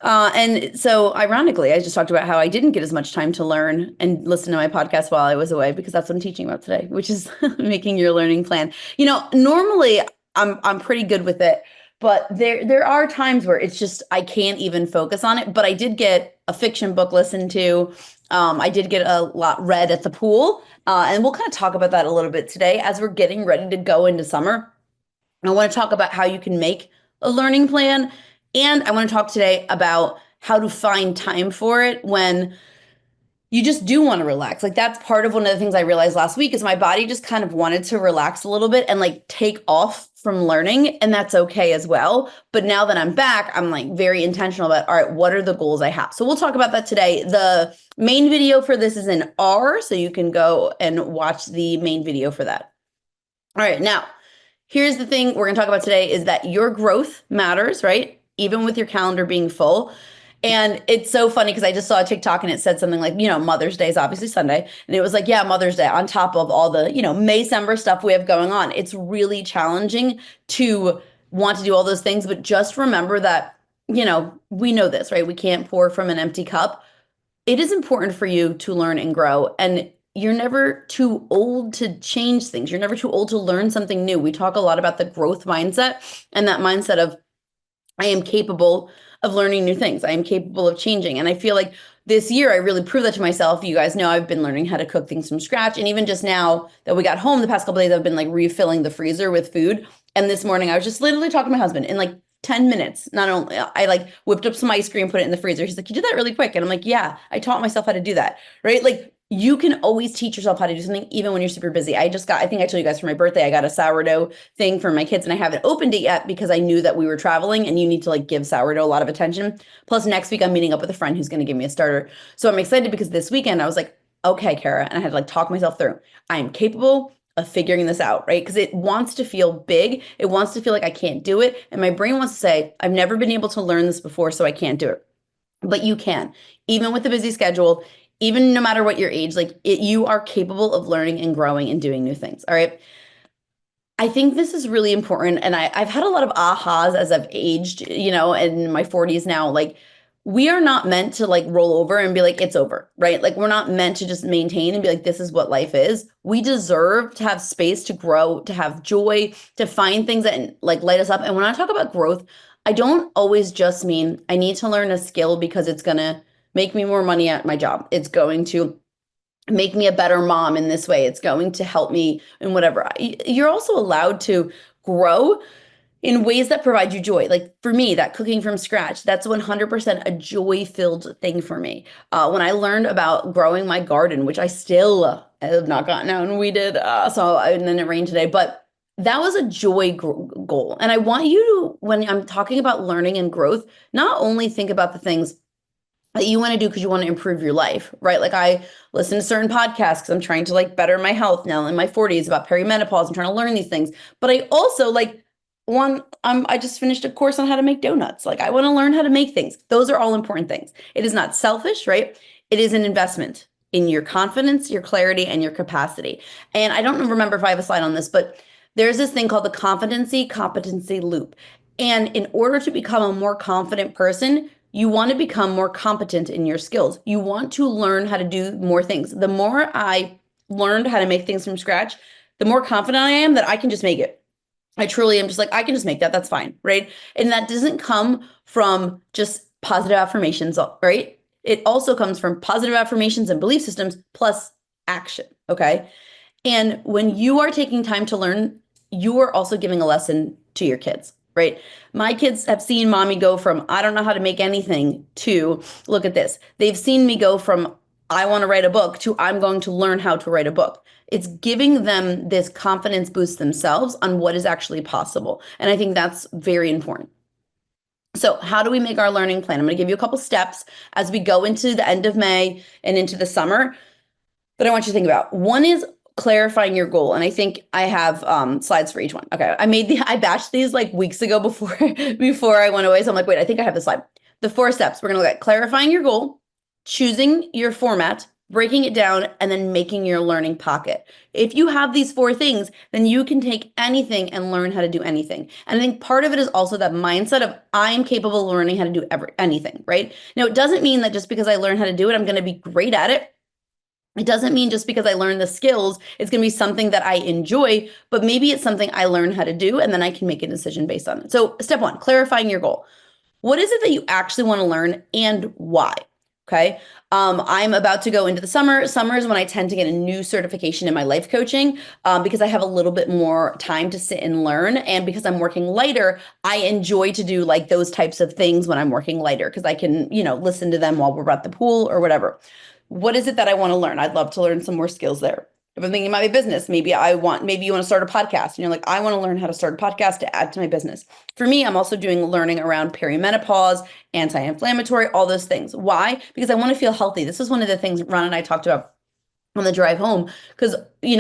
And so ironically, I just talked about how I didn't get as much time to learn and listen to my podcast while I was away because that's what I'm teaching about today, which is making your learning plan. Normally I'm pretty good with it, but there are times where it's just I can't even focus on it. But I did get a fiction book listened to. I did get a lot read at the pool, and we'll kind of talk about that a little bit today as we're getting ready to go into summer. I want to talk about how you can make a learning plan. And I want to talk today about how to find time for it when you just do want to relax. Like that's part of one of the things I realized last week is my body just kind of wanted to relax a little bit and like take off from learning. And that's okay as well. But now that I'm back, I'm like very intentional about, all right, what are the goals I have? So we'll talk about that today. The main video for this is in R, so you can go and watch the main video for that. All right, now here's the thing we're going to talk about today is that your growth matters, right? Even with your calendar being full. And it's so funny because I just saw a TikTok and it said something like, Mother's Day is obviously Sunday. And it was like, yeah, Mother's Day on top of all the, May-cember stuff we have going on. It's really challenging to want to do all those things. But just remember that, we know this, right? We can't pour from an empty cup. It is important for you to learn and grow. And you're never too old to change things. You're never too old to learn something new. We talk a lot about the growth mindset and that mindset of I am capable of learning new things. I am capable of changing. And I feel like this year I really proved that to myself. You guys know I've been learning how to cook things from scratch. And even just now that we got home the past couple of days, I've been like refilling the freezer with food. And this morning I was just literally talking to my husband in like 10 minutes. Not only I like whipped up some ice cream, put it in the freezer. He's like, you did that really quick. And I'm like, yeah, I taught myself how to do that. Right. Like you can always teach yourself how to do something even when you're super busy. I think I told you guys for my birthday, I got a sourdough thing for my kids and I haven't opened it yet because I knew that we were traveling and you need to like give sourdough a lot of attention. Plus next week I'm meeting up with a friend who's going to give me a starter. So I'm excited because this weekend I was like, okay, Cara, and I had to like talk myself through. I am capable of figuring this out, right? Because it wants to feel big. It wants to feel like I can't do it. And my brain wants to say, I've never been able to learn this before, so I can't do it. But you can, even with a busy schedule, even no matter what your age, you are capable of learning and growing and doing new things. All right. I think this is really important. And I've had a lot of ahas as I've aged, in my 40s now. Like, we are not meant to like roll over and be like, it's over, right? Like, we're not meant to just maintain and be like, this is what life is. We deserve to have space to grow, to have joy, to find things that like light us up. And when I talk about growth, I don't always just mean I need to learn a skill because it's going to make me more money at my job. It's going to make me a better mom in this way. It's going to help me in whatever. You're also allowed to grow in ways that provide you joy. Like for me, that cooking from scratch, that's 100% a joy-filled thing for me. When I learned about growing my garden, which I still have not gotten out and weeded, and then it rained today, but that was a goal. And I want you to, when I'm talking about learning and growth, not only think about the things that you want to do because you want to improve your life, right? Like I listen to certain podcasts because I'm trying to like better my health now in my 40s about perimenopause. I'm trying to learn these things. But I also I just finished a course on how to make donuts. Like I want to learn how to make things. Those are all important things. It is not selfish, right? It is an investment in your confidence, your clarity, and your capacity. And I don't remember if I have a slide on this, but there's this thing called the competency loop. And in order to become a more confident person, you want to become more competent in your skills. You want to learn how to do more things. The more I learned how to make things from scratch, the more confident I am that I can just make it. I truly am just like, I can just make that. That's fine, right? And that doesn't come from just positive affirmations, right? It also comes from positive affirmations and belief systems plus action, okay? And when you are taking time to learn, you are also giving a lesson to your kids, right? My kids have seen mommy go from, I don't know how to make anything to, look at this. They've seen me go from, I want to write a book to, I'm going to learn how to write a book. It's giving them this confidence boost themselves on what is actually possible. And I think that's very important. So how do we make our learning plan? I'm going to give you a couple steps as we go into the end of May and into the summer that I want you to think about. One is clarifying your goal. And I think I have slides for each one. Okay. I batched these like weeks ago before I went away. So I'm like, wait, I think I have the slide. The 4 steps. We're going to look at clarifying your goal, choosing your format, breaking it down, and then making your learning pocket. If you have these four things, then you can take anything and learn how to do anything. And I think part of it is also that mindset of I'm capable of learning how to do anything, right? Now, it doesn't mean that just because I learn how to do it, I'm going to be great at it. It doesn't mean just because I learn the skills, it's going to be something that I enjoy, but maybe it's something I learn how to do, and then I can make a decision based on it. So, step one, clarifying your goal. What is it that you actually want to learn and why? Okay. I'm about to go into the summer. Summer is when I tend to get a new certification in my life coaching because I have a little bit more time to sit and learn. And because I'm working lighter, I enjoy to do like those types of things when I'm working lighter because I can, listen to them while we're at the pool or whatever. What is it that I want to learn? I'd love to learn some more skills there. If I'm thinking about my business, maybe you want to start a podcast and you're like, I want to learn how to start a podcast to add to my business. For me, I'm also doing learning around perimenopause, anti-inflammatory, all those things. Why? Because I want to feel healthy. This is one of the things Ron and I talked about on the drive home because, we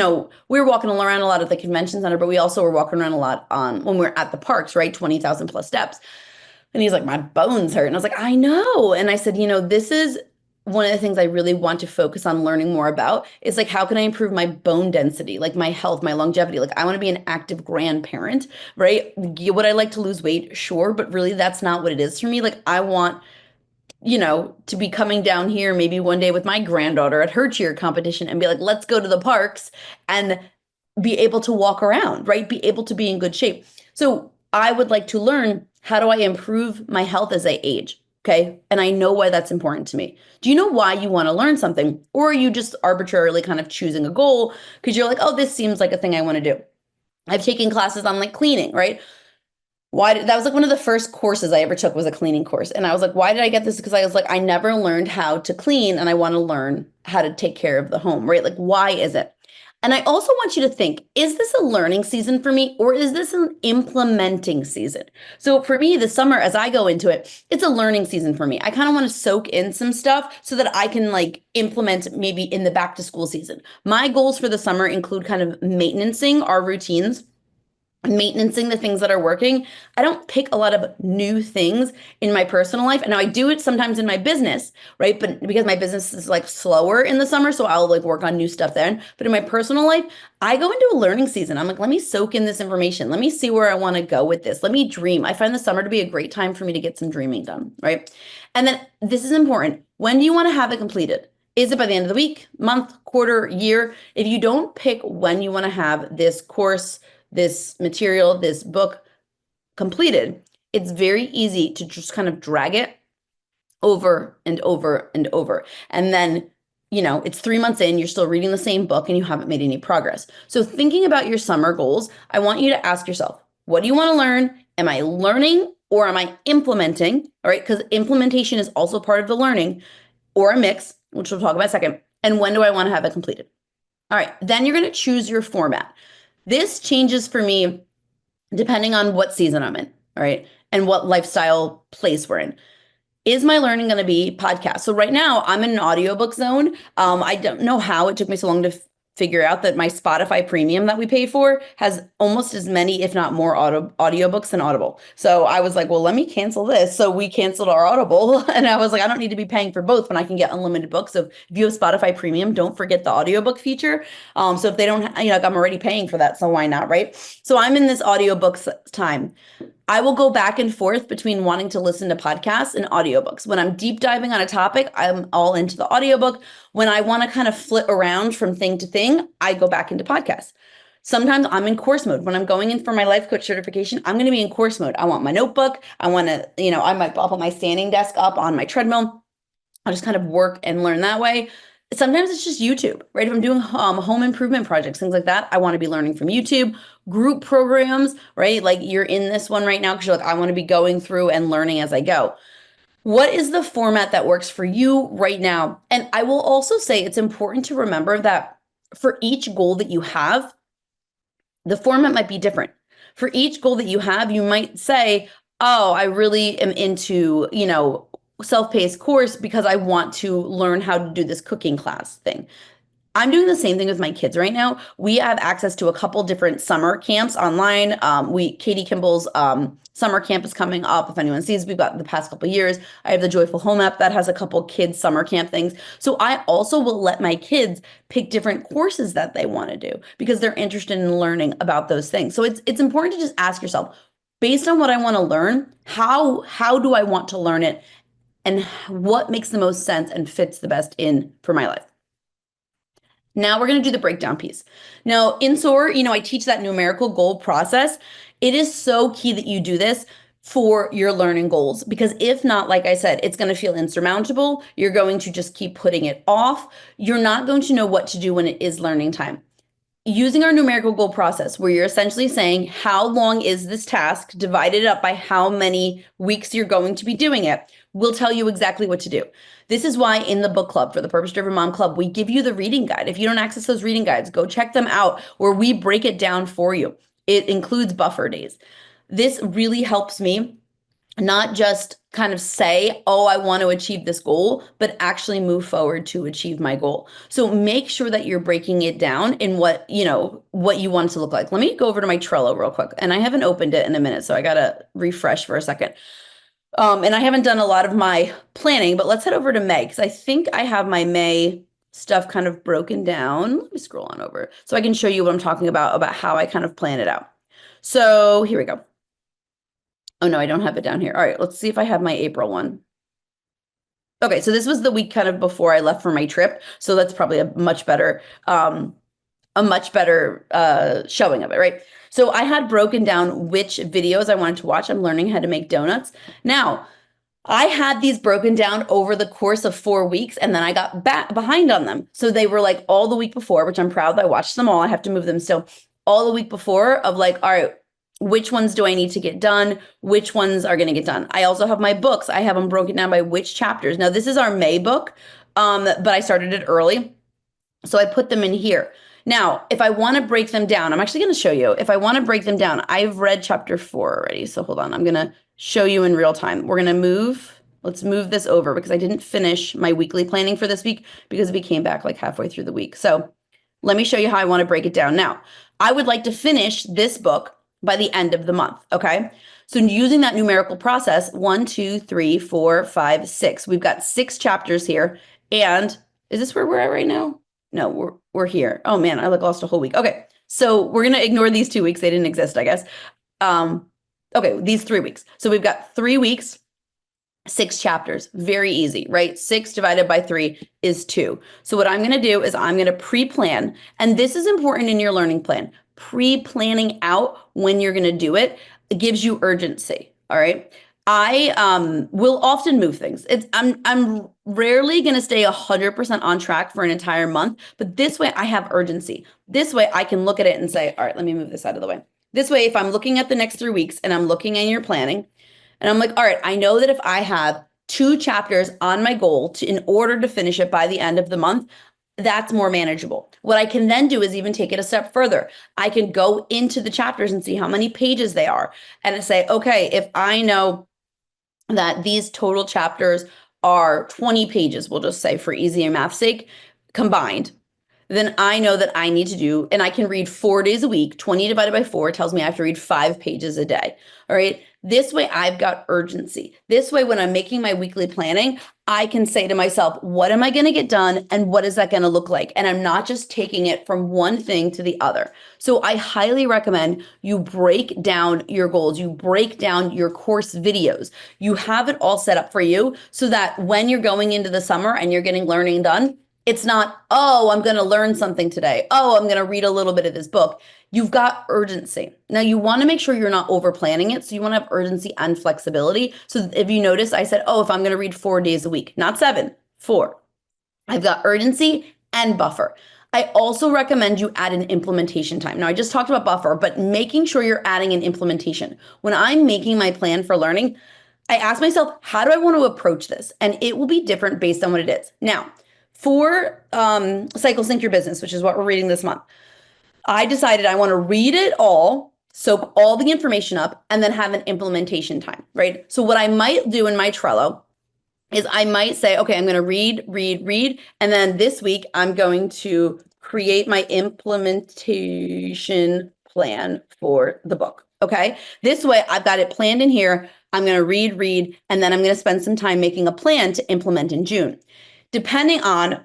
were walking around a lot at the convention center, but we also were walking around a lot when we were at the parks, right? 20,000 plus steps. And he's like, my bones hurt. And I was like, I know. And I said, this is one of the things I really want to focus on learning more about is like, how can I improve my bone density, like my health, my longevity? Like, I want to be an active grandparent, right? Would I like to lose weight? Sure. But really, that's not what it is for me. Like, I want, to be coming down here maybe one day with my granddaughter at her cheer competition and be like, let's go to the parks and be able to walk around, right? Be able to be in good shape. So I would like to learn, how do I improve my health as I age? Okay. And I know why that's important to me. Do you know why you want to learn something? Or are you just arbitrarily kind of choosing a goal because you're like, oh, this seems like a thing I want to do? I've taken classes on like cleaning, right? That was like one of the first courses I ever took was a cleaning course. And I was like, why did I get this? Because I was like, I never learned how to clean and I want to learn how to take care of the home, right? Like, why is it? And I also want you to think, is this a learning season for me or is this an implementing season? So for me, the summer, as I go into it, it's a learning season for me. I kind of want to soak in some stuff so that I can like implement maybe in the back to school season. My goals for the summer include kind of maintenancing our routines, maintenancing the things that are working. I don't pick a lot of new things in my personal life. And now I do it sometimes in my business, right? But because my business is like slower in the summer, so I'll like work on new stuff then. But in my personal life, I go into a learning season. I'm like, let me soak in this information. Let me see where I want to go with this. Let me dream. I find the summer to be a great time for me to get some dreaming done, right? And then this is important. When do you want to have it completed? Is it by the end of the week, month, quarter, year? If you don't pick when you want to have this course, this material, this book completed, it's very easy to just kind of drag it over and over and over. And then, it's 3 months in, you're still reading the same book and you haven't made any progress. So thinking about your summer goals, I want you to ask yourself, what do you want to learn? Am I learning or am I implementing? All right, because implementation is also part of the learning or a mix, which we'll talk about in a second. And when do I want to have it completed? All right, then you're going to choose your format. This changes for me depending on what season I'm in, all right, and what lifestyle place we're in. Is my learning going to be podcast? So right now I'm in an audiobook zone. I don't know how it took me so long to figure out that my Spotify premium that we pay for has almost as many, if not more audiobooks than Audible. So I was like, well, let me cancel this. So we canceled our Audible and I was like, I don't need to be paying for both when I can get unlimited books. So if you have Spotify premium, don't forget the audiobook feature. So if they don't, like I'm already paying for that. So why not, right? So I'm in this audiobooks time. I will go back and forth between wanting to listen to podcasts and audiobooks. When I'm deep diving on a topic, I'm all into the audiobook. When I want to kind of flit around from thing to thing, I go back into podcasts. Sometimes I'm in course mode. When I'm going in for my life coach certification, I'm going to be in course mode. I want my notebook. I want to, I'll put my standing desk up on my treadmill. I'll just kind of work and learn that way. Sometimes it's just YouTube, right? If I'm doing home improvement projects, things like that, I want to be learning from YouTube. Group programs, right? Like you're in this one right now because you're like, I want to be going through and learning as I go. What is the format that works for you right now? And I will also say it's important to remember that for each goal that you have, the format might be different. For each goal that you have, you might say, oh, I really am into, self-paced course because I want to learn how to do this cooking class thing. I'm doing the same thing with my kids right now. We have access to a couple different summer camps online. Katie Kimball's summer camp is coming up. If anyone sees, we've got the past couple years. I have the Joyful Home app that has a couple kids summer camp things. So I also will let my kids pick different courses that they want to do because they're interested in learning about those things. So it's important to just ask yourself, based on what I want to learn, how do I want to learn it, and what makes the most sense and fits the best in for my life. Now we're going to do the breakdown piece. Now in SOAR, I teach that numerical goal process. It is so key that you do this for your learning goals, because if not, like I said, it's going to feel insurmountable. You're going to just keep putting it off. You're not going to know what to do when it is learning time. Using our numerical goal process, where you're essentially saying, how long is this task divided up by how many weeks you're going to be doing it, will tell you exactly what to do. This is why in the book club, for the Purpose Driven Mom Club, we give you the reading guide. If you don't access those reading guides, go check them out, where we break it down for you. It includes buffer days. This really helps me not just kind of say, oh, I want to achieve this goal, but actually move forward to achieve my goal. So make sure that you're breaking it down in what you want it to look like. Let me go over to my Trello real quick. And I haven't opened it in a minute, so I got to refresh for a second. And I haven't done a lot of my planning, but let's head over to May, because I think I have my May stuff kind of broken down. Let me scroll on over so I can show you what I'm talking about how I kind of plan it out. So here we go. Oh no, I don't have it down here. All right, let's see if I have my April one. Okay, so this was the week kind of before I left for my trip. So that's probably a much better showing of it, right? So I had broken down which videos I wanted to watch. I'm learning how to make donuts. Now, I had these broken down over the course of 4 weeks, and then I got back behind on them. So they were like all the week before, which I'm proud that I watched them all. I have to move them still. All the week before of like, all right, which ones do I need to get done? Which ones are going to get done? I also have my books. I have them broken down by which chapters. Now, this is our May book, but I started it early, so I put them in here. Now, if I want to break them down, I'm actually going to show you. If I want to break them down, I've read chapter 4 already, so hold on. I'm going to show you in real time. We're going to let's move this over, because I didn't finish my weekly planning for this week because we came back like halfway through the week. So let me show you how I want to break it down. Now, I would like to finish this book by the end of the month, okay? So using that numerical process, 1, 2, 3, 4, 5, 6. We've got 6 chapters here. And is this where we're at right now? No, we're here. Oh man, I lost a whole week. Okay, so we're gonna ignore these 2 weeks. They didn't exist, I guess. Okay, these 3 weeks. So we've got 3 weeks, 6 chapters. Very easy, right? 6 divided by 3 is 2. So what I'm going to do is I'm going to pre-plan, and this is important in your learning plan. Pre-planning out when you're going to do it gives you urgency, all right? I will often move things. I'm rarely going to stay 100% on track for an entire month, but this way I have urgency. This way I can look at it and say, all right, let me move this out of the way. This way, if I'm looking at the next 3 weeks and I'm looking at your planning, and I'm like, all right, I know that if I have 2 chapters on my goal in order to finish it by the end of the month, that's more manageable. What I can then do is even take it a step further. I can go into the chapters and see how many pages they are and say, okay, if I know that these total chapters are 20 pages, we'll just say for easier math's sake, combined, then I know that I need to do, and I can read 4 days a week. 20 divided by 4 tells me I have to read 5 pages a day. All right. This way I've got urgency. This way, when I'm making my weekly planning, I can say to myself, what am I going to get done? And what is that going to look like? And I'm not just taking it from one thing to the other. So I highly recommend you break down your goals. You break down your course videos. You have it all set up for you so that when you're going into the summer and you're getting learning done, it's not, oh, I'm going to learn something today. Oh, I'm going to read a little bit of this book. You've got urgency. Now, you want to make sure you're not over planning it. So you want to have urgency and flexibility. So if you notice, I said, oh, if I'm going to read 4 days a week, not 7, 4. I've got urgency and buffer. I also recommend you add an implementation time. Now, I just talked about buffer, but making sure you're adding an implementation. When I'm making my plan for learning, I ask myself, how do I want to approach this? And it will be different based on what it is. Now, for Cycle Sync Your Business, which is what we're reading this month, I decided I want to read it all, soak all the information up, and then have an implementation time, right? So what I might do in my Trello is I might say, okay, I'm going to read. And then this week I'm going to create my implementation plan for the book. Okay. This way I've got it planned in here. I'm going to read, and then I'm going to spend some time making a plan to implement in June. Depending on,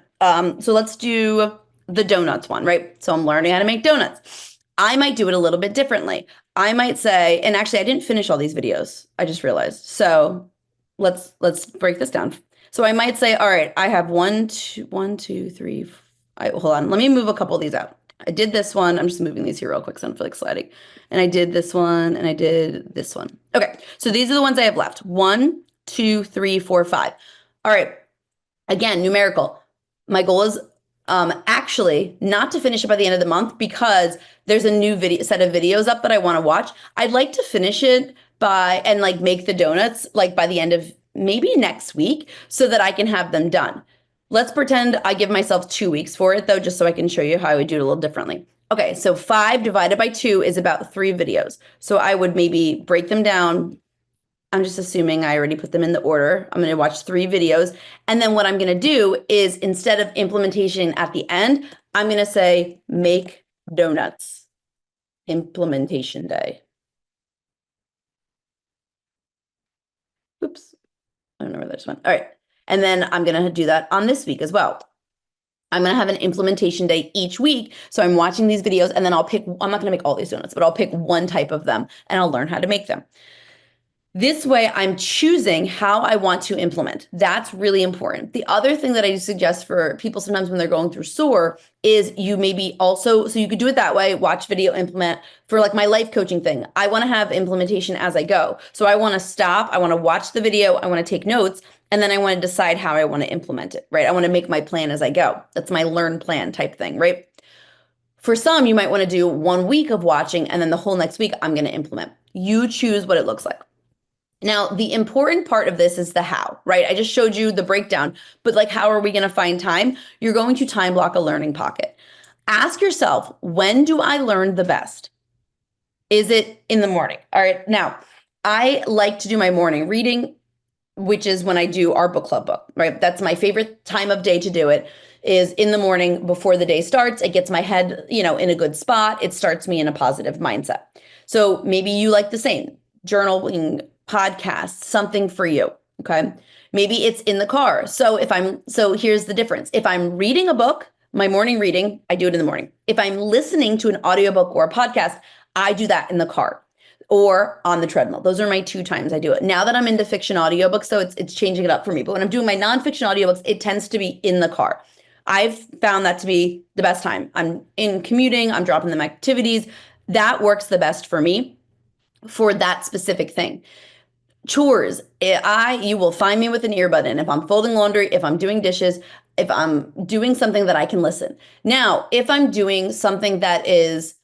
so let's do the donuts one, right? So I'm learning how to make donuts. I might do it a little bit differently. I might say, and actually I didn't finish all these videos. I just realized. So let's break this down. So I might say, all right, I have one, two, three. Hold on. Let me move a couple of these out. I did this one. I'm just moving these here real quick so I don't feel like sliding. And I did this one and I did this one. Okay. So these are the ones I have left. 1, 2, 3, 4, 5. All right. Again, numerical. My goal is actually not to finish it by the end of the month because there's a new set of videos up that I want to watch. I'd like to finish it and like make the donuts like by the end of maybe next week so that I can have them done. Let's pretend I give myself 2 weeks for it though, just so I can show you how I would do it a little differently. Okay, so 5 divided by 2 is about 3 videos. So I would maybe break them down. I'm just assuming I already put them in the order. I'm going to watch 3 videos. And then what I'm going to do is instead of implementation at the end, I'm going to say make donuts implementation day. Oops. I don't know where that just went. All right. And then I'm going to do that on this week as well. I'm going to have an implementation day each week. So I'm watching these videos and then I'm not going to make all these donuts, but I'll pick one type of them and I'll learn how to make them. This way, I'm choosing how I want to implement. That's really important. The other thing that I suggest for people sometimes when they're going through SOAR is you maybe also, so you could do it that way, watch video, implement. For like my life coaching thing, I want to have implementation as I go. So I want to stop, I want to watch the video, I want to take notes, and then I want to decide how I want to implement it, right? I want to make my plan as I go. That's my learn plan type thing, right? For some, you might want to do 1 week of watching, and then the whole next week, I'm going to implement. You choose what it looks like. Now, the important part of this is the how, right? I just showed you the breakdown, but like, how are we going to find time? You're going to time block a learning pocket. Ask yourself, when do I learn the best? Is it in the morning? All right. Now, I like to do my morning reading, which is when I do our book club book, right? That's my favorite time of day to do it, is in the morning before the day starts. It gets my head, in a good spot. It starts me in a positive mindset. So maybe you like the same journaling, podcast, something for you. Okay. Maybe it's in the car. So here's the difference. If I'm reading a book, my morning reading, I do it in the morning. If I'm listening to an audiobook or a podcast, I do that in the car or on the treadmill. Those are my 2 times I do it. Now that I'm into fiction audiobooks, so it's changing it up for me. But when I'm doing my nonfiction audiobooks, it tends to be in the car. I've found that to be the best time. I'm in commuting, I'm dropping them activities. That works the best for me for that specific thing. Chores, you will find me with an earbud in. If I'm folding laundry, if I'm doing dishes, if I'm doing something that I can listen. Now, if I'm doing something that is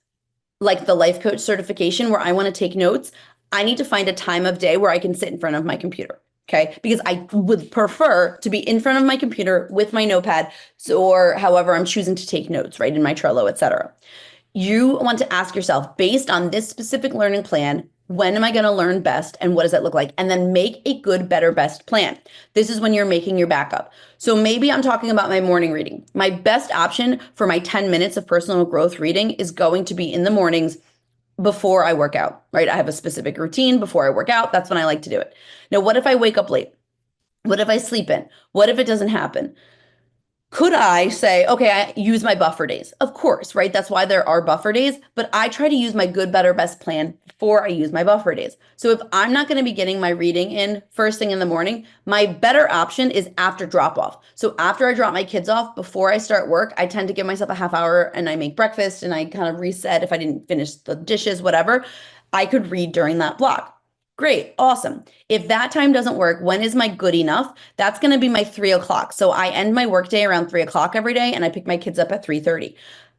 like the life coach certification where I want to take notes, I need to find a time of day where I can sit in front of my computer. Okay. Because I would prefer to be in front of my computer with my notepad, or however I'm choosing to take notes, right? In my Trello, etc. You want to ask yourself, based on this specific learning plan, when am I going to learn best and what does that look like? And then make a good, better, best plan. This is when you're making your backup. So maybe I'm talking about my morning reading. My best option for my 10 minutes of personal growth reading is going to be in the mornings before I work out, right? I have a specific routine before I work out. That's when I like to do it. Now, what if I wake up late? What if I sleep in? What if it doesn't happen? Could I say, okay, I use my buffer days? Of course, right? That's why there are buffer days, but I try to use my good, better, best plan before I use my buffer days. So if I'm not going to be getting my reading in first thing in the morning, my better option is after drop off. So after I drop my kids off, before I start work, I tend to give myself a half hour and I make breakfast and I kind of reset if I didn't finish the dishes, whatever. I could read during that block. Great. Awesome. If that time doesn't work, when is my good enough? That's going to be my 3 o'clock. So I end my workday around 3 o'clock every day and I pick my kids up at 3:30.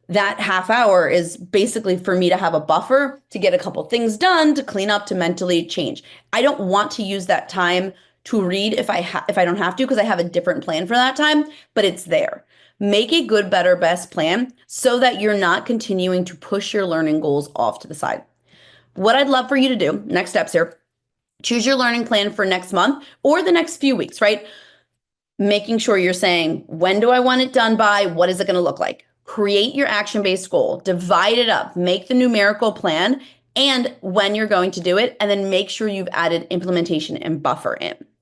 That half hour is basically for me to have a buffer to get a couple things done, to clean up, to mentally change. I don't want to use that time to read if I don't have to, because I have a different plan for that time, but it's there. Make a good, better, best plan so that you're not continuing to push your learning goals off to the side. What I'd love for you to do, next steps here, choose your learning plan for next month or the next few weeks, right? Making sure you're saying, when do I want it done by? What is it going to look like? Create your action-based goal, divide it up, make the numerical plan, and when you're going to do it, and then make sure you've added implementation and buffer in.